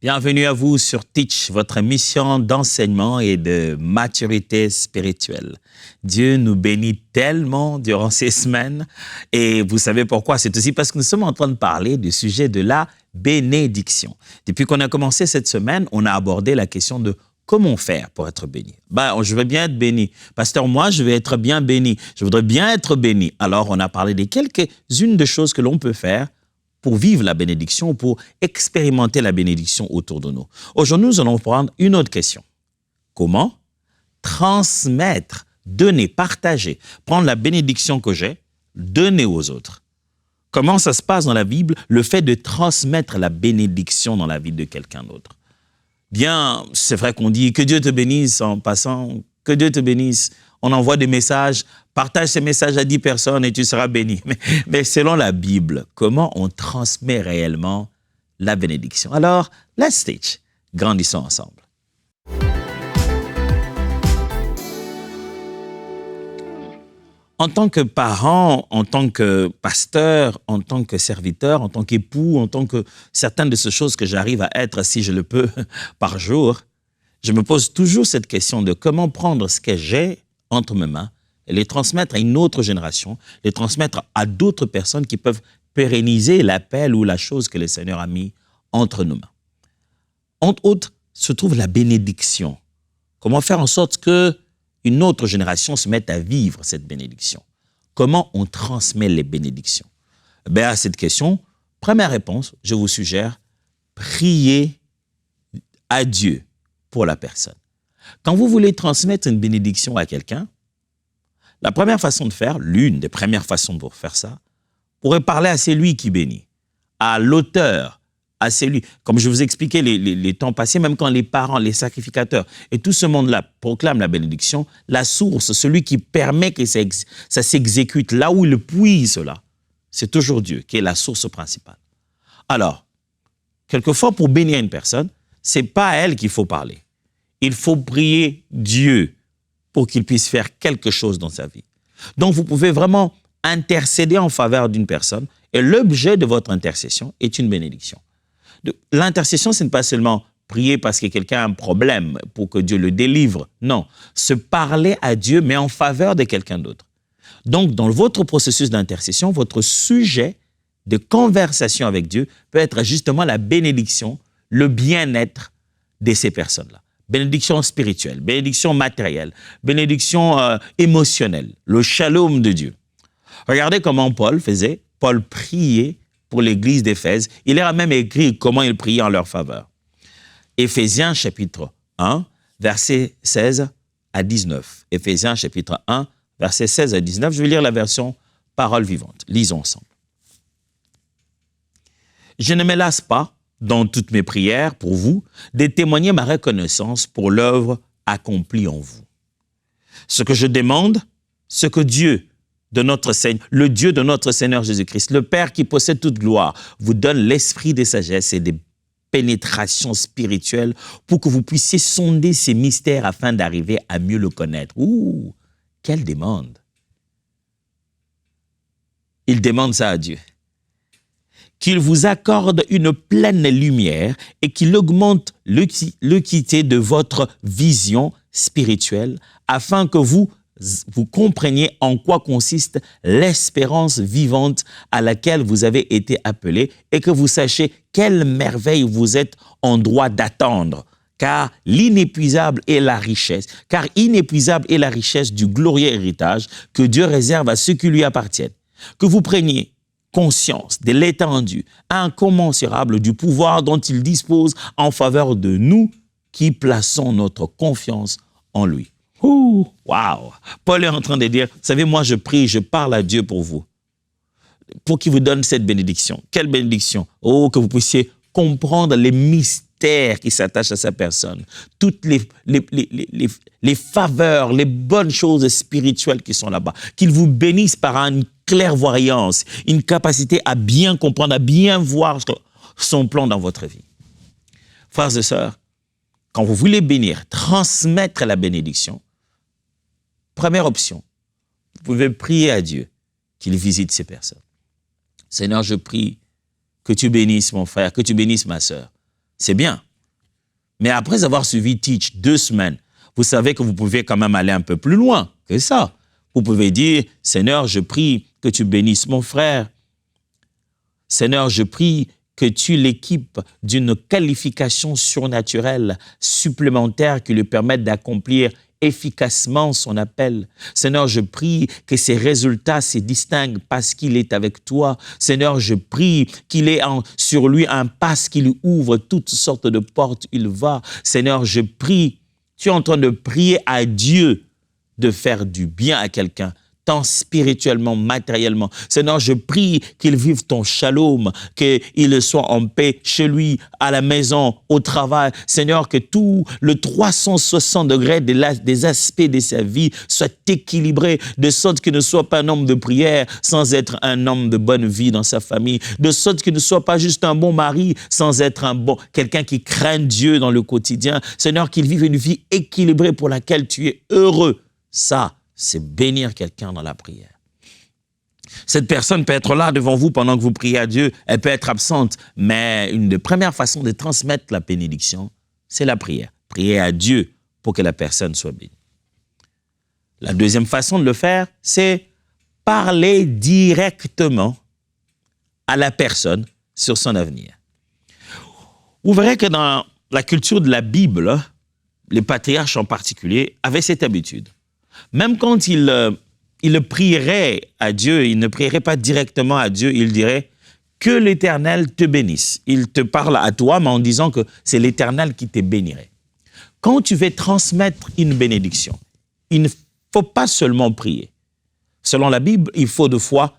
Bienvenue à vous sur Teach, votre mission d'enseignement et de maturité spirituelle. Dieu nous bénit tellement durant ces semaines et vous savez pourquoi? C'est aussi parce que nous sommes en train de parler du sujet de la bénédiction. Depuis qu'on a commencé cette semaine, on a abordé la question de comment faire pour être béni. Je veux bien être béni. Pasteur, moi, je vais être bien béni. Je voudrais bien être béni. Alors, on a parlé de quelques-unes de choses que l'on peut faire pour vivre la bénédiction, pour expérimenter la bénédiction autour de nous. Aujourd'hui, nous allons prendre une autre question. Comment transmettre, donner, partager, prendre la bénédiction que j'ai, donner aux autres? Comment ça se passe dans la Bible, le fait de transmettre la bénédiction dans la vie de quelqu'un d'autre? Bien, c'est vrai qu'on dit que Dieu te bénisse en passant, que Dieu te bénisse. On envoie des messages, partage ces messages à 10 personnes et tu seras béni. Mais selon la Bible, comment on transmet réellement la bénédiction? Alors, let's teach. Grandissons ensemble. En tant que parent, en tant que pasteur, en tant que serviteur, en tant qu'époux, en tant que certaines de ces choses que j'arrive à être, si je le peux, par jour, je me pose toujours cette question de comment prendre ce que j'ai entre mes mains et les transmettre à une autre génération, les transmettre à d'autres personnes qui peuvent pérenniser l'appel ou la chose que le Seigneur a mis entre nos mains. Entre autres, se trouve la bénédiction. Comment faire en sorte que une autre génération se mette à vivre cette bénédiction? Comment on transmet les bénédictions? À cette question, première réponse, je vous suggère, prier à Dieu pour la personne. Quand vous voulez transmettre une bénédiction à quelqu'un, la première façon de faire, l'une des premières façons pour faire ça, pourrait parler à celui qui bénit, à l'auteur, à celui, comme je vous expliquais les temps passés, même quand les parents, les sacrificateurs et tout ce monde-là proclament la bénédiction, la source, celui qui permet que ça s'exécute, là où il puise cela, c'est toujours Dieu qui est la source principale. Alors, quelquefois pour bénir une personne, c'est pas à elle qu'il faut parler. Il faut prier Dieu pour qu'il puisse faire quelque chose dans sa vie. Donc, vous pouvez vraiment intercéder en faveur d'une personne et l'objet de votre intercession est une bénédiction. L'intercession, ce n'est pas seulement prier parce que quelqu'un a un problème pour que Dieu le délivre. Non, se parler à Dieu, mais en faveur de quelqu'un d'autre. Donc, dans votre processus d'intercession, votre sujet de conversation avec Dieu peut être justement la bénédiction, le bien-être de ces personnes-là. Bénédiction spirituelle, bénédiction matérielle, bénédiction émotionnelle, le shalom de Dieu. Regardez comment Paul faisait. Paul priait pour l'église d'Éphèse. Il leur a même écrit comment il priait en leur faveur. Éphésiens chapitre 1, versets 16 à 19. Éphésiens chapitre 1, versets 16 à 19. Je vais lire la version Parole vivante. Lisons ensemble. Je ne me lasse pas, dans toutes mes prières pour vous, de témoigner ma reconnaissance pour l'œuvre accomplie en vous. Ce que je demande, ce que Dieu de notre Seigneur, le Dieu de notre Seigneur Jésus-Christ, le Père qui possède toute gloire, vous donne l'esprit de sagesse et de pénétration spirituelle pour que vous puissiez sonder ces mystères afin d'arriver à mieux le connaître. Ouh, quelle demande! Il demande ça à Dieu. Qu'il vous accorde une pleine lumière et qu'il augmente l'équité de votre vision spirituelle afin que vous compreniez en quoi consiste l'espérance vivante à laquelle vous avez été appelés et que vous sachiez quelle merveille vous êtes en droit d'attendre. Car inépuisable est la richesse du glorieux héritage que Dieu réserve à ceux qui lui appartiennent. Que vous preniez conscience de l'étendue incommensurable du pouvoir dont il dispose en faveur de nous qui plaçons notre confiance en lui. Ouh, wow! Paul est en train de dire, vous savez, moi je prie, je parle à Dieu pour vous, pour qu'il vous donne cette bénédiction. Quelle bénédiction? Oh, que vous puissiez comprendre les mystères qui s'attachent à sa personne, toutes les faveurs, les bonnes choses spirituelles qui sont là-bas, qu'il vous bénisse par une clairvoyance, une capacité à bien comprendre, à bien voir son plan dans votre vie. Frères et sœurs, quand vous voulez bénir, transmettre la bénédiction, première option, vous pouvez prier à Dieu qu'il visite ces personnes. Seigneur, je prie que tu bénisses mon frère, que tu bénisses ma sœur. C'est bien, Mais après avoir suivi Teach 2 semaines, vous savez que vous pouvez quand même aller un peu plus loin que ça. Vous pouvez dire, Seigneur, je prie que tu bénisses mon frère. Seigneur, je prie que tu l'équipes d'une qualification surnaturelle supplémentaire qui lui permette d'accomplir efficacement son appel. Seigneur, je prie que ses résultats se distinguent parce qu'il est avec toi. Seigneur, je prie qu'il ait sur lui un passe qui lui ouvre toutes sortes de portes. Il va. Seigneur, je prie. Tu es en train de prier à Dieu de faire du bien à quelqu'un, tant spirituellement, matériellement. Seigneur, je prie qu'il vive ton shalom, qu'il soit en paix chez lui, à la maison, au travail. Seigneur, que tout le 360 degrés des aspects de sa vie soit équilibré, de sorte qu'il ne soit pas un homme de prière sans être un homme de bonne vie dans sa famille, de sorte qu'il ne soit pas juste un bon mari sans être quelqu'un qui craint Dieu dans le quotidien. Seigneur, qu'il vive une vie équilibrée pour laquelle tu es heureux. Ça, c'est bénir quelqu'un dans la prière. Cette personne peut être là devant vous pendant que vous priez à Dieu, elle peut être absente, mais une des premières façons de transmettre la bénédiction, c'est la prière. Prier à Dieu pour que la personne soit bénie. La deuxième façon de le faire, c'est parler directement à la personne sur son avenir. Vous verrez que dans la culture de la Bible, les patriarches en particulier avaient cette habitude. Même quand il prierait à Dieu, il ne prierait pas directement à Dieu, il dirait que l'Éternel te bénisse. Il te parle à toi, mais en disant que c'est l'Éternel qui te bénirait. Quand tu veux transmettre une bénédiction, il ne faut pas seulement prier. Selon la Bible, il faut de fois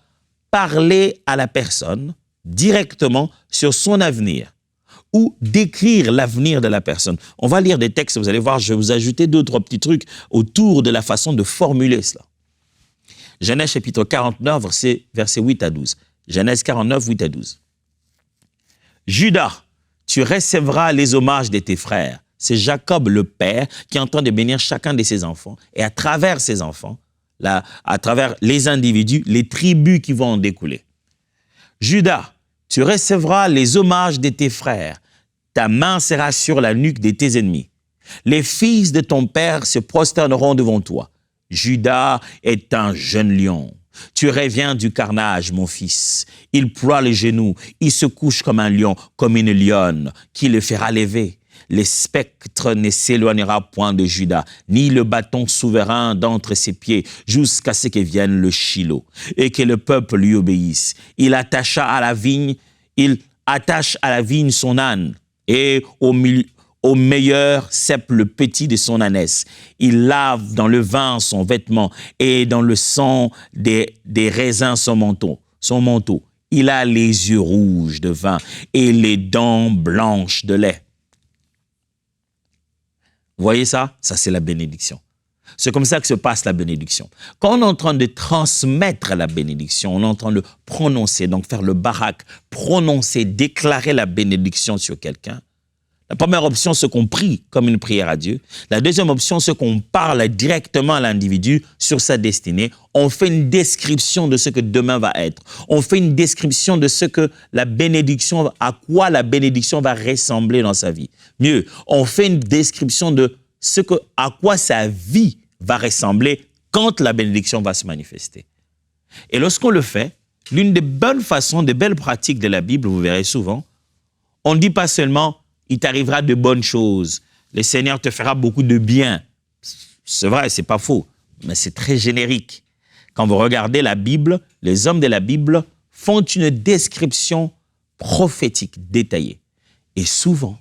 parler à la personne directement sur son avenir ou décrire l'avenir de la personne. On va lire des textes, vous allez voir, je vais vous ajouter 2 ou 3 petits trucs autour de la façon de formuler cela. Genèse chapitre 49, versets 8 à 12. Genèse 49, 8 à 12. Judas, tu recevras les hommages de tes frères. C'est Jacob le père qui est en train de bénir chacun de ses enfants. Et à travers ses enfants, à travers les individus, les tribus qui vont en découler. Judas, tu recevras les hommages de tes frères. Ta main sera sur la nuque de tes ennemis. Les fils de ton père se prosterneront devant toi. Judas est un jeune lion. Tu reviens du carnage, mon fils. Il ploie les genoux. Il se couche comme un lion, comme une lionne, qui le fera lever. Le spectre ne s'éloignera point de Judas, ni le bâton souverain d'entre ses pieds, jusqu'à ce que vienne le Shilo, et que le peuple lui obéisse. Il attache à la vigne son âne, et au meilleur cèpe le petit de son ânesse. Il lave dans le vin son vêtement, et dans le sang des raisins son manteau. Il a les yeux rouges de vin, et les dents blanches de lait. Vous voyez ça? Ça, c'est la bénédiction. C'est comme ça que se passe la bénédiction. Quand on est en train de transmettre la bénédiction, on est en train de prononcer, donc faire le barak, prononcer, déclarer la bénédiction sur quelqu'un. La première option, c'est qu'on prie comme une prière à Dieu. La deuxième option, c'est qu'on parle directement à l'individu sur sa destinée. On fait une description de ce que demain va être. On fait une description de ce que la bénédiction, à quoi la bénédiction va ressembler dans sa vie. Mieux, on fait une description de à quoi sa vie va ressembler quand la bénédiction va se manifester. Et lorsqu'on le fait, l'une des bonnes façons, des belles pratiques de la Bible, vous verrez souvent, on ne dit pas seulement « il t'arrivera de bonnes choses, le Seigneur te fera beaucoup de bien ». C'est vrai, c'est pas faux, mais c'est très générique. Quand vous regardez la Bible, les hommes de la Bible font une description prophétique détaillée. Et souvent,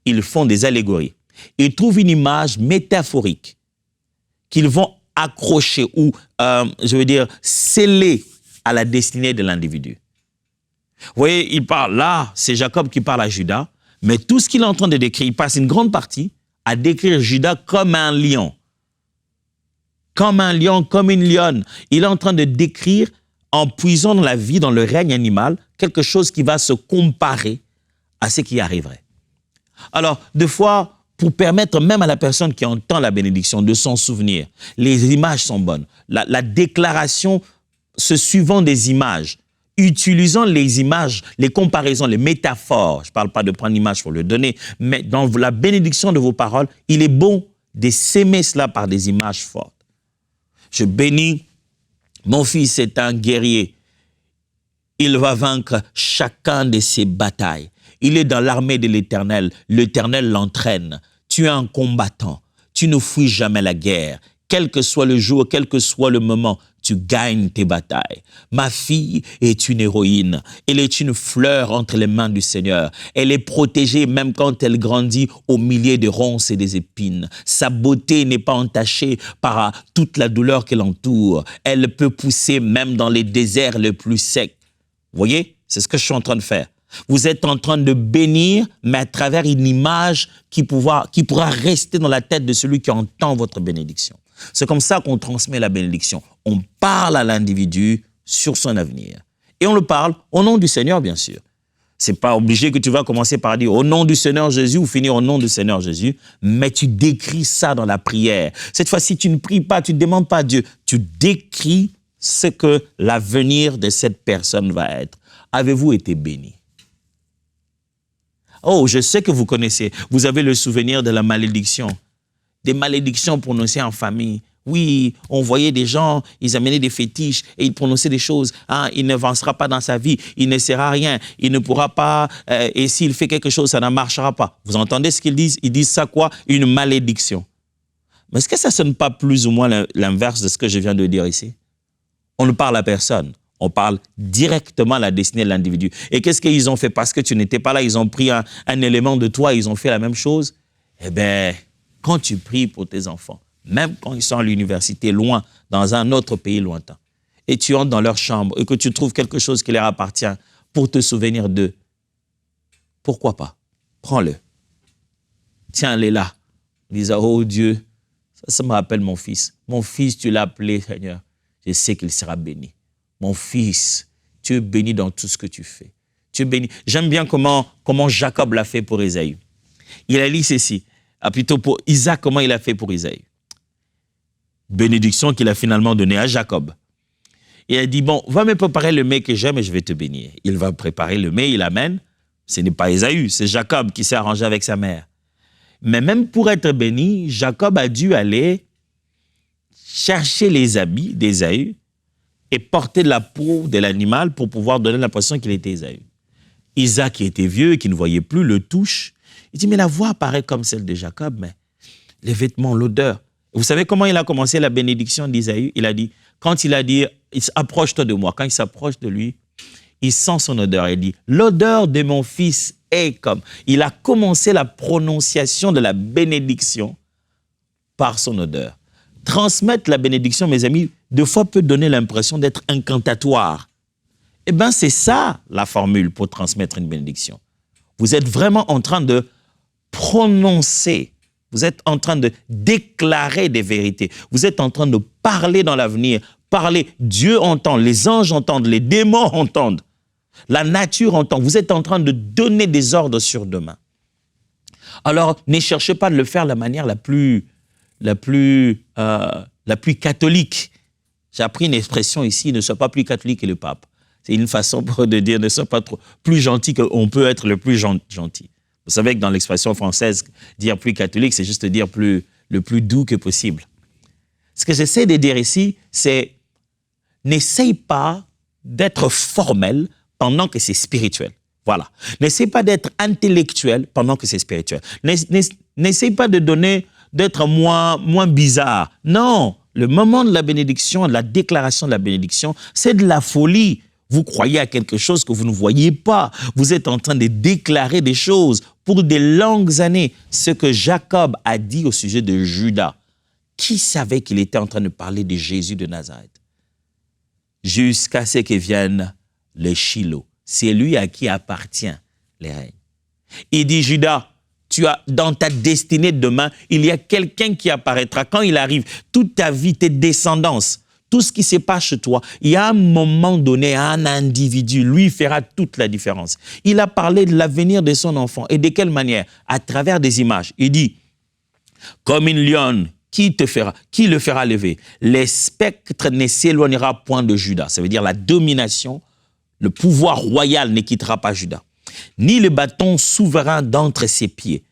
ils font des allégories. Ils trouvent une image métaphorique qu'ils vont accrocher ou, sceller à la destinée de l'individu. Vous voyez, il parle là, c'est Jacob qui parle à Judas, mais tout ce qu'il est en train de décrire, il passe une grande partie à décrire Judas comme un lion. Comme un lion, comme une lionne. Il est en train de décrire, en puisant dans la vie, dans le règne animal, quelque chose qui va se comparer à ce qui arriverait. Alors, des fois, pour permettre même à la personne qui entend la bénédiction de s'en souvenir, les images sont bonnes. La déclaration se suivant des images utilisant les images, les comparaisons, les métaphores. Je ne parle pas de prendre l'image pour le donner, mais dans la bénédiction de vos paroles, il est bon de s'aimer cela par des images fortes. Je bénis, mon fils est un guerrier. Il va vaincre chacun de ses batailles. Il est dans l'armée de l'Éternel. L'Éternel l'entraîne. Tu es un combattant. Tu ne fuis jamais la guerre. Quel que soit le jour, quel que soit le moment, tu gagnes tes batailles. Ma fille est une héroïne. Elle est une fleur entre les mains du Seigneur. Elle est protégée même quand elle grandit au milieu des ronces et des épines. Sa beauté n'est pas entachée par toute la douleur qui l'entoure. Elle peut pousser même dans les déserts les plus secs. Vous voyez, c'est ce que je suis en train de faire. Vous êtes en train de bénir, mais à travers une image qui pourra rester dans la tête de celui qui entend votre bénédiction. C'est comme ça qu'on transmet la bénédiction. On parle à l'individu sur son avenir. Et on le parle au nom du Seigneur, bien sûr. Ce n'est pas obligé que tu vas commencer par dire au nom du Seigneur Jésus ou finir au nom du Seigneur Jésus, mais tu décris ça dans la prière. Cette fois-ci, tu ne pries pas, tu ne demandes pas à Dieu, tu décris ce que l'avenir de cette personne va être. Avez-vous été béni? Oh, je sais que vous connaissez, vous avez le souvenir de la malédiction. Des malédictions prononcées en famille. Oui, on voyait des gens, ils amenaient des fétiches et ils prononçaient des choses. Ah, il n'avancera pas dans sa vie, il ne sera rien, il ne pourra pas, et s'il fait quelque chose, ça ne marchera pas. Vous entendez ce qu'ils disent? Ils disent ça quoi? Une malédiction. Mais est-ce que ça ne sonne pas plus ou moins l'inverse de ce que je viens de dire ici? On ne parle à personne. On parle directement à la destinée de l'individu. Et qu'est-ce qu'ils ont fait? Parce que tu n'étais pas là, ils ont pris un élément de toi, ils ont fait la même chose. Eh bien, quand tu pries pour tes enfants, même quand ils sont à l'université, loin, dans un autre pays lointain, et tu entres dans leur chambre et que tu trouves quelque chose qui leur appartient pour te souvenir d'eux, pourquoi pas? Prends-le. Tiens-les là. Dis, oh Dieu, ça me rappelle mon fils. Mon fils, tu l'as appelé, Seigneur. Je sais qu'il sera béni. Mon fils, tu es béni dans tout ce que tu fais. Tu es béni. J'aime bien comment Jacob l'a fait pour Ésaü. Il a dit ceci, plutôt pour Isaac, comment il a fait pour Ésaü. Bénédiction qu'il a finalement donnée à Jacob. Il a dit, bon, va me préparer le mets que j'aime et je vais te bénir. Il va préparer le mets, il l'amène. Ce n'est pas Ésaü, c'est Jacob qui s'est arrangé avec sa mère. Mais même pour être béni, Jacob a dû aller chercher les habits d'Ésaü et porter la peau de l'animal pour pouvoir donner l'impression qu'il était Ésaü. Isaac, qui était vieux et qui ne voyait plus, le touche. Il dit, mais la voix paraît comme celle de Jacob, mais les vêtements, l'odeur. Vous savez comment il a commencé la bénédiction d'Ésaü? Il a dit, quand il a dit, approche-toi de moi, quand il s'approche de lui, il sent son odeur. Il dit, l'odeur de mon fils est comme. Il a commencé la prononciation de la bénédiction par son odeur. Transmettre la bénédiction, mes amis, deux fois peut donner l'impression d'être incantatoire. Eh bien, c'est ça la formule pour transmettre une bénédiction. Vous êtes vraiment en train de prononcer, vous êtes en train de déclarer des vérités, vous êtes en train de parler dans l'avenir, parler, Dieu entend, les anges entendent, les démons entendent, la nature entend, vous êtes en train de donner des ordres sur demain. Alors, ne cherchez pas de le faire de la manière la plus catholique. J'ai appris une expression ici, ne sois pas plus catholique que le pape. C'est une façon de dire, ne sois pas trop plus gentil qu'on peut être le plus gentil. Vous savez que dans l'expression française, dire plus catholique, c'est juste dire le plus doux que possible. Ce que j'essaie de dire ici, c'est n'essaye pas d'être formel pendant que c'est spirituel. Voilà. N'essaye pas d'être intellectuel pendant que c'est spirituel. N'essaye pas d'être moins bizarre. Non, le moment de la bénédiction, de la déclaration de la bénédiction, c'est de la folie. Vous croyez à quelque chose que vous ne voyez pas. Vous êtes en train de déclarer des choses pour des longues années. Ce que Jacob a dit au sujet de Judas, qui savait qu'il était en train de parler de Jésus de Nazareth? Jusqu'à ce que vienne le Shiloh. C'est lui à qui appartient les règnes. Il dit, Judas, tu as dans ta destinée demain, il y a quelqu'un qui apparaîtra. Quand il arrive, toute ta vie, tes descendances, tout ce qui se passe chez toi, il y a un moment donné, un individu, lui fera toute la différence. Il a parlé de l'avenir de son enfant. Et de quelle manière? À travers des images. Il dit, comme une lionne, qui le fera lever? Les spectres ne s'éloignera point de Judas. Ça veut dire la domination, Le pouvoir royal ne quittera pas Juda, ni le bâton souverain d'entre ses pieds.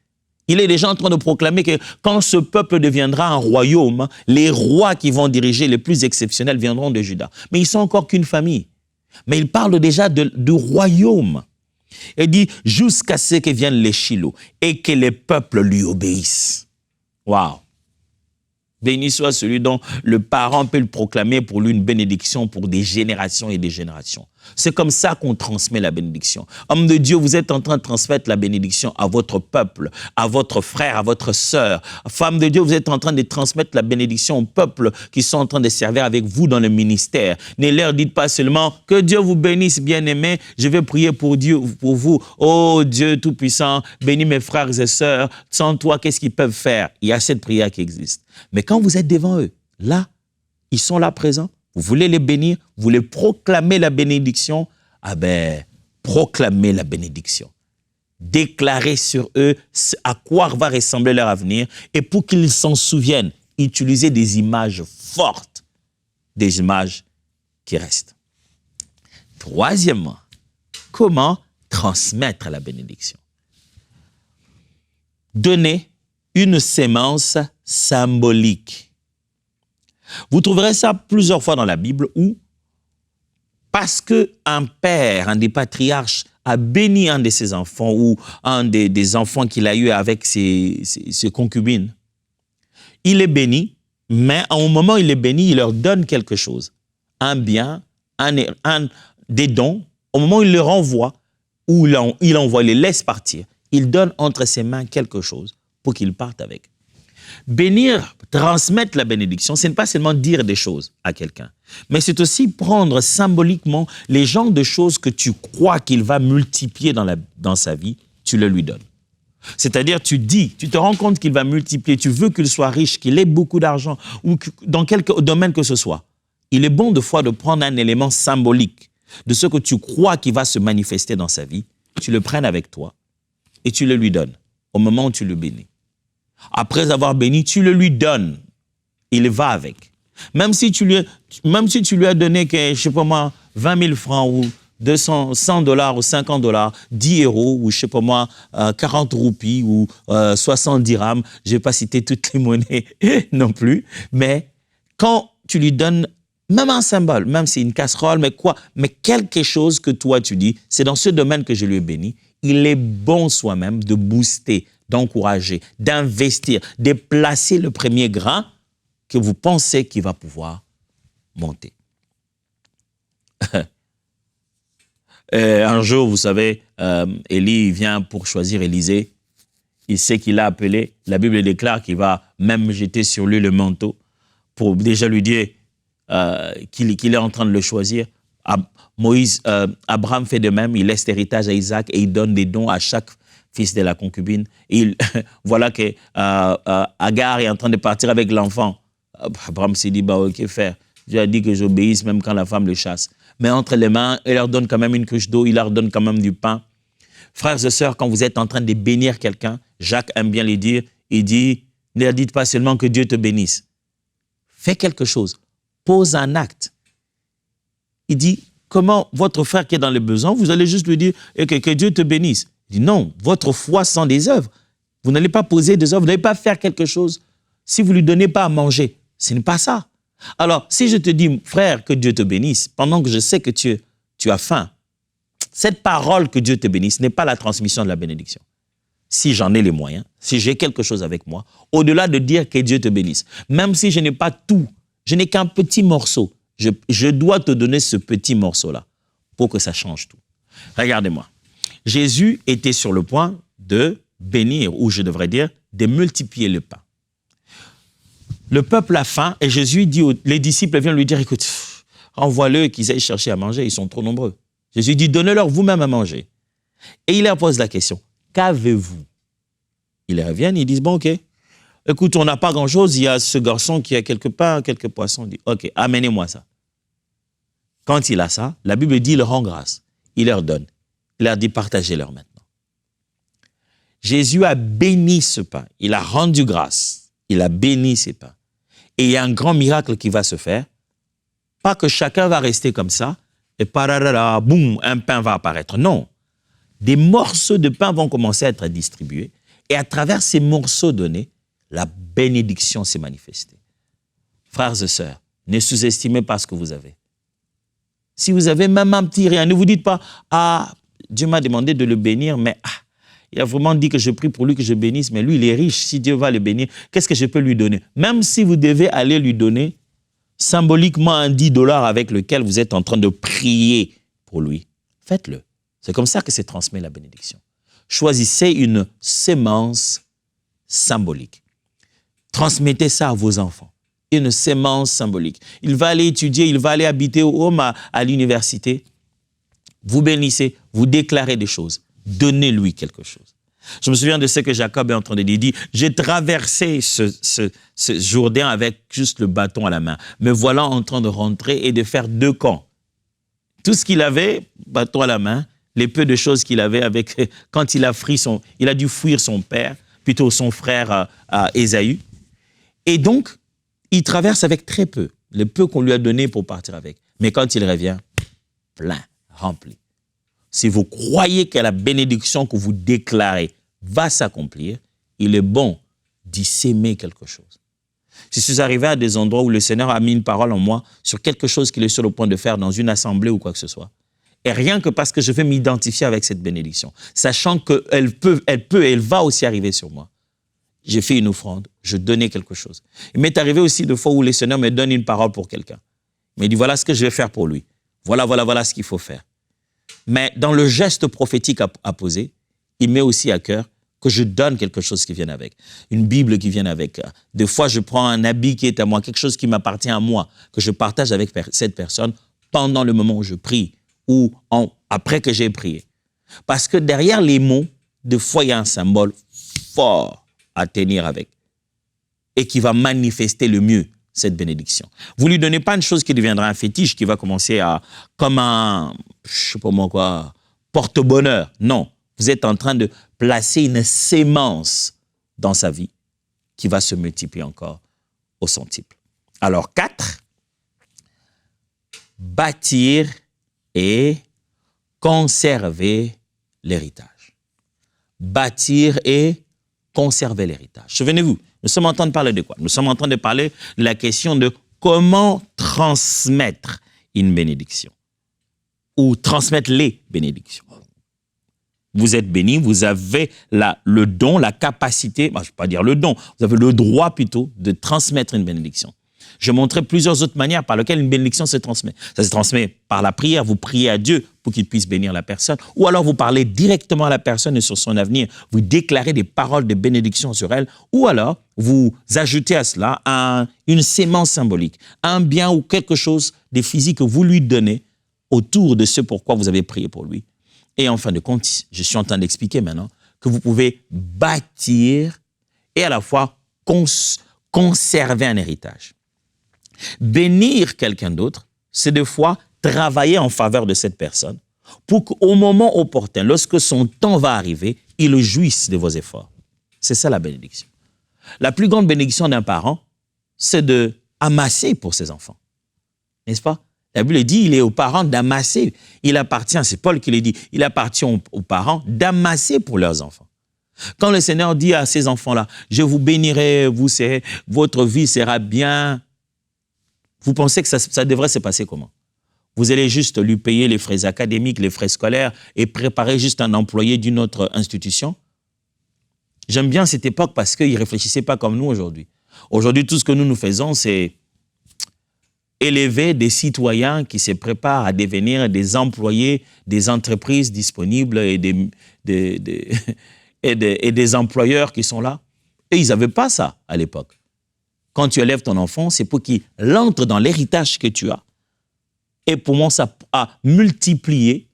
Il est déjà en train de proclamer que quand ce peuple deviendra un royaume, les rois qui vont diriger les plus exceptionnels viendront de Juda. Mais ils sont encore qu'une famille. Mais il parle déjà de royaume. Il dit jusqu'à ce que viennent les Shiloh et que les peuples lui obéissent. Waouh! Béni soit celui dont le parent peut le proclamer pour lui une bénédiction pour des générations et des générations. C'est comme ça qu'on transmet la bénédiction. Homme de Dieu, vous êtes en train de transmettre la bénédiction à votre peuple, à votre frère, à votre sœur. Femme de Dieu, vous êtes en train de transmettre la bénédiction au peuple qui sont en train de servir avec vous dans le ministère. Ne leur dites pas seulement que Dieu vous bénisse, bien-aimés. Je vais prier pour Dieu, pour vous. Oh Dieu Tout-Puissant, bénis mes frères et sœurs. Sans toi, qu'est-ce qu'ils peuvent faire? Il y a cette prière qui existe. Mais quand vous êtes devant eux, là, ils sont là présents, vous voulez les bénir, vous voulez proclamer la bénédiction, ah ben, proclamez la bénédiction. Déclarez sur eux à quoi va ressembler leur avenir et pour qu'ils s'en souviennent, utilisez des images fortes, des images qui restent. Troisièmement, comment transmettre la bénédiction? Donnez une sémence symbolique. Vous trouverez ça plusieurs fois dans la Bible où, parce qu'un père, un des patriarches, a béni un de ses enfants ou un des enfants qu'il a eu avec ses concubines, il est béni, mais au moment où il est béni, il leur donne quelque chose. Un bien, des dons. Au moment où il leur envoie, ou il envoie, il les laisse partir, il donne entre ses mains quelque chose pour qu'ils partent avec. Bénir, transmettre la bénédiction, ce n'est pas seulement dire des choses à quelqu'un, mais c'est aussi prendre symboliquement les genres de choses que tu crois qu'il va multiplier dans sa vie, tu le lui donnes. C'est-à-dire, tu te rends compte qu'il va multiplier, tu veux qu'il soit riche, qu'il ait beaucoup d'argent, ou dans quelque domaine que ce soit. Il est bon de fois de prendre un élément symbolique de ce que tu crois qui va se manifester dans sa vie, tu le prennes avec toi et tu le lui donnes au moment où tu le bénis. Après avoir béni, tu le lui donnes. Il va avec. Même si tu lui as donné, je sais pas moi, 20 000 francs ou 200, 100 dollars ou 50 dollars, 10 euros ou je sais pas moi, 40 roupies ou 60 dirhams, je vais pas citer toutes les monnaies non plus, mais quand tu lui donnes même un symbole, même si c'est une casserole, mais quelque chose que toi tu dis, c'est dans ce domaine que je lui ai béni, il est bon soi-même de booster, d'encourager, d'investir, de placer le premier grain que vous pensez qu'il va pouvoir monter. Un jour, vous savez, Élie vient pour choisir Élisée. Il sait qu'il l'a appelé. La Bible déclare qu'il va même jeter sur lui le manteau pour déjà lui dire qu'il est en train de le choisir. Abraham fait de même. Il laisse l'héritage à Isaac et il donne des dons à chaque fils de la concubine. Et voilà que Agar est en train de partir avec l'enfant. Abraham s'est dit, que faire? Dieu a dit que j'obéisse même quand la femme le chasse. Mais entre les mains, il leur donne quand même une cruche d'eau, il leur donne quand même du pain. Frères et sœurs, quand vous êtes en train de bénir quelqu'un, Jacques aime bien le dire, il dit, ne leur dites pas seulement que Dieu te bénisse. Fais quelque chose, pose un acte. Il dit, comment votre frère qui est dans le besoin, vous allez juste lui dire que Dieu te bénisse. Il dit, non, votre foi sans des œuvres. Vous n'allez pas poser des œuvres, vous n'allez pas faire quelque chose si vous ne lui donnez pas à manger. Ce n'est pas ça. Alors, si je te dis, frère, que Dieu te bénisse, pendant que je sais que tu as faim, cette parole que Dieu te bénisse n'est pas la transmission de la bénédiction. Si j'en ai les moyens, si j'ai quelque chose avec moi, au-delà de dire que Dieu te bénisse, même si je n'ai pas tout, je n'ai qu'un petit morceau, je dois te donner ce petit morceau-là pour que ça change tout. Regardez-moi. Jésus était sur le point de bénir, ou je devrais dire, de multiplier le pain. Le peuple a faim et Jésus dit, les disciples viennent lui dire, écoute, renvoie-le qu'ils aillent chercher à manger, ils sont trop nombreux. Jésus dit, donnez-leur vous-même à manger. Et il leur pose la question, qu'avez-vous? Ils reviennent, ils disent, bon, ok, écoute, on n'a pas grand-chose, il y a ce garçon qui a quelques pains, quelques poissons. Il dit, ok, amenez-moi ça. Quand il a ça, la Bible dit, il rend grâce, il leur donne. Il leur dit, partagez-leur maintenant. Jésus a béni ce pain, il a rendu grâce, il a béni ces pains. Et il y a un grand miracle qui va se faire. Pas que chacun va rester comme ça, et pararara, boum, un pain va apparaître. Non. Des morceaux de pain vont commencer à être distribués et à travers ces morceaux donnés, la bénédiction s'est manifestée. Frères et sœurs, ne sous-estimez pas ce que vous avez. Si vous avez même un petit rien, ne vous dites pas « Ah, Dieu m'a demandé de le bénir, mais il a vraiment dit que je prie pour lui, que je bénisse, mais lui, il est riche. Si Dieu va le bénir, qu'est-ce que je peux lui donner ?» Même si vous devez aller lui donner symboliquement un 10 $ avec lequel vous êtes en train de prier pour lui, faites-le. C'est comme ça que se transmet la bénédiction. Choisissez une sémence symbolique. Transmettez ça à vos enfants. Une sémence symbolique. Il va aller étudier, il va aller habiter à l'université. Vous bénissez, vous déclarez des choses. Donnez-lui quelque chose. Je me souviens de ce que Jacob est en train de dire. Il dit, j'ai traversé ce Jourdain avec juste le bâton à la main. Me voilà en train de rentrer et de faire 2 camps. Tout ce qu'il avait, bâton à la main, les peu de choses qu'il avait avec, quand il a dû fuir son père, plutôt son frère Ésaü. Et donc, il traverse avec très peu, le peu qu'on lui a donné pour partir avec. Mais quand il revient, plein, rempli. Si vous croyez que la bénédiction que vous déclarez va s'accomplir, il est bon d'y s'aimer quelque chose. Si je suis arrivé à des endroits où le Seigneur a mis une parole en moi sur quelque chose qu'il est sur le point de faire dans une assemblée ou quoi que ce soit, et rien que parce que je veux m'identifier avec cette bénédiction, sachant qu'elle va aussi arriver sur moi, j'ai fait une offrande, je donnais quelque chose. Il m'est arrivé aussi de fois où le Seigneur me donne une parole pour quelqu'un. Il me dit, voilà ce que je vais faire pour lui. Voilà ce qu'il faut faire. Mais dans le geste prophétique à poser, il met aussi à cœur que je donne quelque chose qui vienne avec. Une Bible qui vienne avec. Des fois, je prends un habit qui est à moi, quelque chose qui m'appartient à moi, que je partage avec cette personne pendant le moment où je prie ou après que j'ai prié. Parce que derrière les mots, des fois, il y a un symbole fort à tenir avec et qui va manifester le mieux cette bénédiction. Vous ne lui donnez pas une chose qui deviendra un fétiche, qui va commencer comme un, je sais pas moi quoi, porte-bonheur. Non, vous êtes en train de placer une sémence dans sa vie qui va se multiplier encore au centuple. Alors 4, bâtir et conserver l'héritage. Bâtir et conserver l'héritage. Souvenez-vous, nous sommes en train de parler de quoi? Nous sommes en train de parler de la question de comment transmettre une bénédiction ou transmettre les bénédictions. Vous êtes béni, vous avez le don, la capacité, je ne vais pas dire le don, vous avez le droit plutôt de transmettre une bénédiction. Je montrerai plusieurs autres manières par lesquelles une bénédiction se transmet. Ça se transmet par la prière, vous priez à Dieu pour qu'il puisse bénir la personne, ou alors vous parlez directement à la personne et sur son avenir, vous déclarez des paroles de bénédiction sur elle, ou alors vous ajoutez à cela une sémence symbolique, un bien ou quelque chose de physique que vous lui donnez autour de ce pourquoi vous avez prié pour lui. Et en fin de compte, je suis en train d'expliquer maintenant que vous pouvez bâtir et à la fois conserver un héritage. Bénir quelqu'un d'autre, c'est des fois travailler en faveur de cette personne pour qu'au moment opportun, lorsque son temps va arriver, il jouisse de vos efforts. C'est ça la bénédiction. La plus grande bénédiction d'un parent, c'est d'amasser pour ses enfants. N'est-ce pas? La Bible dit, il est aux parents d'amasser. Il appartient, c'est Paul qui le dit, il appartient aux parents d'amasser pour leurs enfants. Quand le Seigneur dit à ces enfants-là, je vous bénirai, votre vie sera bien, vous pensez que ça devrait se passer comment? Vous allez juste lui payer les frais académiques, les frais scolaires et préparer juste un employé d'une autre institution? J'aime bien cette époque parce qu'ils ne réfléchissaient pas comme nous aujourd'hui. Aujourd'hui, tout ce que nous faisons, c'est élever des citoyens qui se préparent à devenir des employés des entreprises disponibles et des employeurs qui sont là. Et ils n'avaient pas ça à l'époque. Quand tu élèves ton enfant, c'est pour qu'il entre dans l'héritage que tu as. Et pour moi, ça a multiplié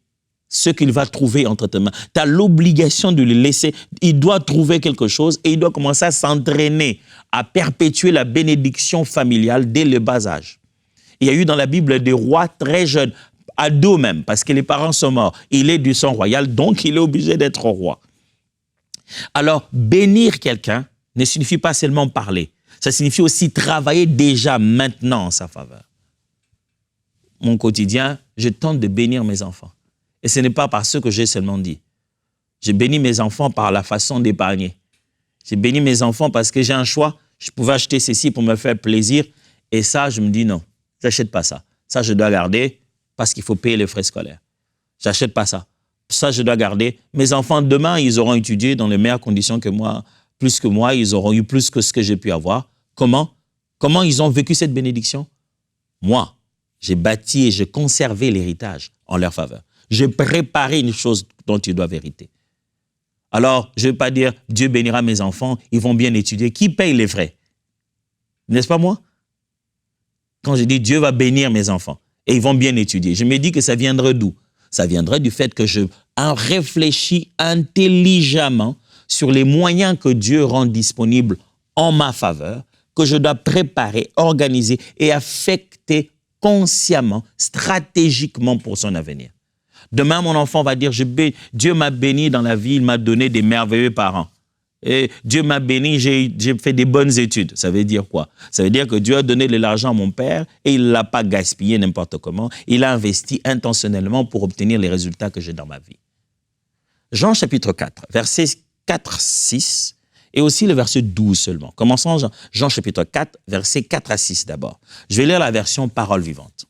ce qu'il va trouver entre tes mains. Tu as l'obligation de le laisser. Il doit trouver quelque chose et il doit commencer à s'entraîner, à perpétuer la bénédiction familiale dès le bas âge. Il y a eu dans la Bible des rois très jeunes, ados même, parce que les parents sont morts. Il est du sang royal, donc il est obligé d'être roi. Alors, bénir quelqu'un ne signifie pas seulement parler. Ça signifie aussi travailler déjà maintenant en sa faveur. mon quotidien, je tente de bénir mes enfants. Et ce n'est pas par ce que j'ai seulement dit. Je bénis mes enfants par la façon d'épargner. J'ai béni mes enfants parce que j'ai un choix. Je pouvais acheter ceci pour me faire plaisir. Et ça, je me dis non, je n'achète pas ça. Ça, je dois garder parce qu'il faut payer les frais scolaires. Je n'achète pas ça. Ça, je dois garder. Mes enfants, demain, ils auront étudié dans les meilleures conditions que moi, plus que moi. Ils auront eu plus que ce que j'ai pu avoir. Comment? Comment ils ont vécu cette bénédiction? Moi, j'ai bâti et j'ai conservé l'héritage en leur faveur. J'ai préparé une chose dont ils doivent hériter. Alors, je ne vais pas dire, Dieu bénira mes enfants, ils vont bien étudier. Qui paye les frais? N'est-ce pas moi? Quand je dis Dieu va bénir mes enfants et ils vont bien étudier, je me dis que ça viendrait d'où? Ça viendrait du fait que je réfléchis intelligemment sur les moyens que Dieu rend disponibles en ma faveur, que je dois préparer, organiser et affecter consciemment, stratégiquement pour son avenir. Demain, mon enfant va dire, Dieu m'a béni dans la vie, il m'a donné des merveilleux parents. Et Dieu m'a béni, j'ai fait des bonnes études. Ça veut dire quoi? Ça veut dire que Dieu a donné de l'argent à mon père et il ne l'a pas gaspillé n'importe comment. Il a investi intentionnellement pour obtenir les résultats que j'ai dans ma vie. Jean chapitre 4, versets 4, 6 et aussi le verset 12 seulement. Commençons Jean chapitre 4, versets 4 à 6 d'abord. Je vais lire la version parole vivante.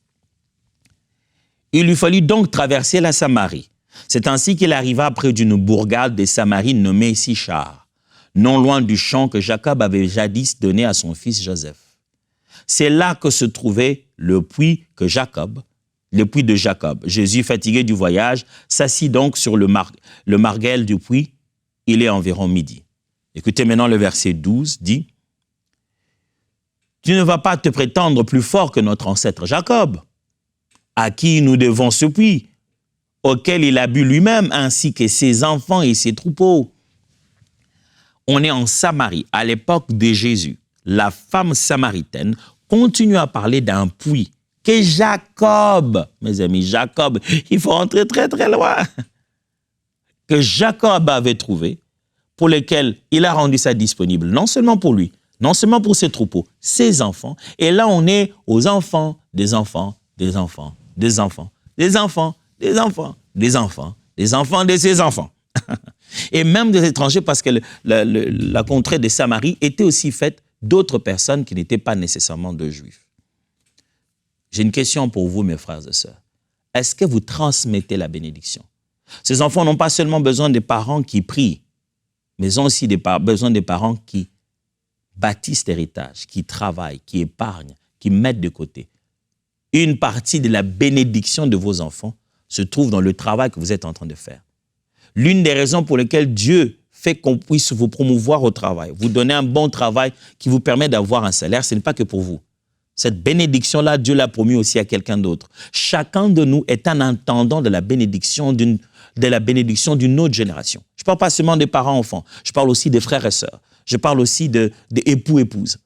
Il lui fallut donc traverser la Samarie. C'est ainsi qu'il arriva près d'une bourgade des Samarines nommée Sichar, non loin du champ que Jacob avait jadis donné à son fils Joseph. C'est là que se trouvait le puits de Jacob. Jésus, fatigué du voyage, s'assit donc sur le margelle du puits. Il est environ midi. Écoutez maintenant le verset 12, dit « Tu ne vas pas te prétendre plus fort que notre ancêtre Jacob, à qui nous devons ce puits, auquel il a bu lui-même, ainsi que ses enfants et ses troupeaux. » On est en Samarie, à l'époque de Jésus. La femme samaritaine continue à parler d'un puits que Jacob, mes amis, Jacob, il faut rentrer très très loin, que Jacob avait trouvé, pour lequel il a rendu ça disponible, non seulement pour lui, non seulement pour ses troupeaux, ses enfants. Et là, on est aux enfants, des enfants, des enfants, des enfants, des enfants, des enfants, des enfants, des enfants de ses enfants. Et même des étrangers, parce que la contrée de Samarie était aussi faite d'autres personnes qui n'étaient pas nécessairement de juifs. J'ai une question pour vous, mes frères et sœurs. Est-ce que vous transmettez la bénédiction? Ces enfants n'ont pas seulement besoin des parents qui prient, mais ils ont aussi besoin des parents qui bâtissent l'héritage, qui travaillent, qui épargnent, qui mettent de côté. Une partie de la bénédiction de vos enfants se trouve dans le travail que vous êtes en train de faire. L'une des raisons pour lesquelles Dieu fait qu'on puisse vous promouvoir au travail, vous donner un bon travail qui vous permet d'avoir un salaire, ce n'est pas que pour vous. Cette bénédiction-là, Dieu l'a promis aussi à quelqu'un d'autre. Chacun de nous est un intendant de la bénédiction d'une autre génération. Je ne parle pas seulement des parents-enfants, je parle aussi des frères et sœurs. Je parle aussi des époux-épouses.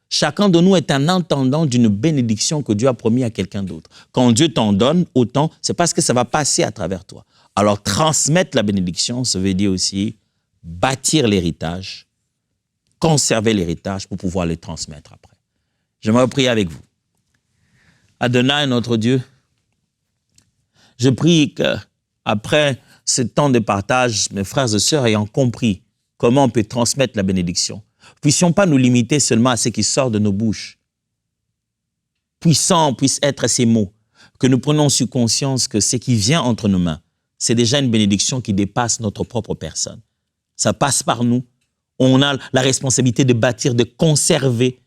Chacun de nous est un intendant d'une bénédiction que Dieu a promis à quelqu'un d'autre. Quand Dieu t'en donne autant, c'est parce que ça va passer à travers toi. Alors, transmettre la bénédiction, ça veut dire aussi bâtir l'héritage, conserver l'héritage pour pouvoir le transmettre après. J'aimerais prier avec vous. Adonai, notre Dieu, je prie qu'après ce temps de partage, mes frères et sœurs ayant compris comment on peut transmettre la bénédiction, puissions pas nous limiter seulement à ce qui sort de nos bouches. Puissants puissent être ces mots, que nous prenons sur conscience que ce qui vient entre nos mains, c'est déjà une bénédiction qui dépasse notre propre personne. Ça passe par nous. On a la responsabilité de bâtir, de conserver,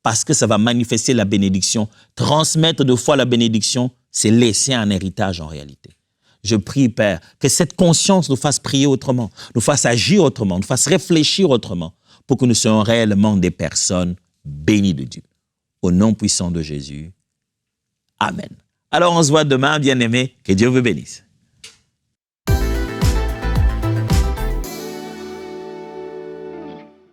parce que ça va manifester la bénédiction. Transmettre de foi la bénédiction, c'est laisser un héritage en réalité. Je prie, Père, que cette conscience nous fasse prier autrement, nous fasse agir autrement, nous fasse réfléchir autrement, pour que nous soyons réellement des personnes bénies de Dieu. Au nom puissant de Jésus. Amen. Alors on se voit demain, bien-aimés. Que Dieu vous bénisse.